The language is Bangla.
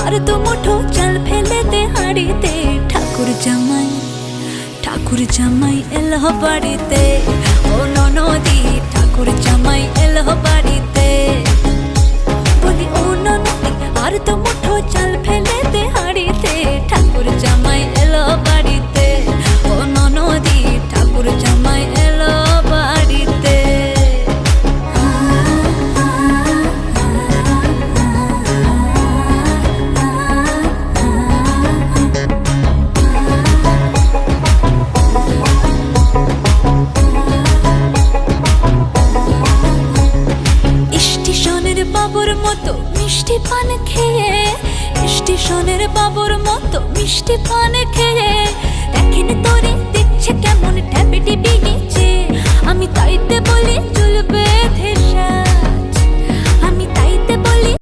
আর তো মুঠো চাল ফেলে দে হাড়িতে। ঠাকুর জামাই এলো বাড়িতে, ও ননদি ঠাকুর জামাই এলো বাড়িতে। বলি ও ননদি আর তো মুঠো চাল ফেলে দে হাড়িতে, ঠাকুর জামাই এলো বাড়িতে, ও ননদি ঠাকুর জামাই এলো বাড়িতে। স্টেশনের বাবুর মতো মিষ্টি পান খেয়ে, স্টেশনের বাবুর মতো মিষ্টি পান খেয়ে, দেখেন তোরে দেখছে কেমন ট্যাপে টিপি নিচে, আমি তাইতে বলি চুল বেঁধে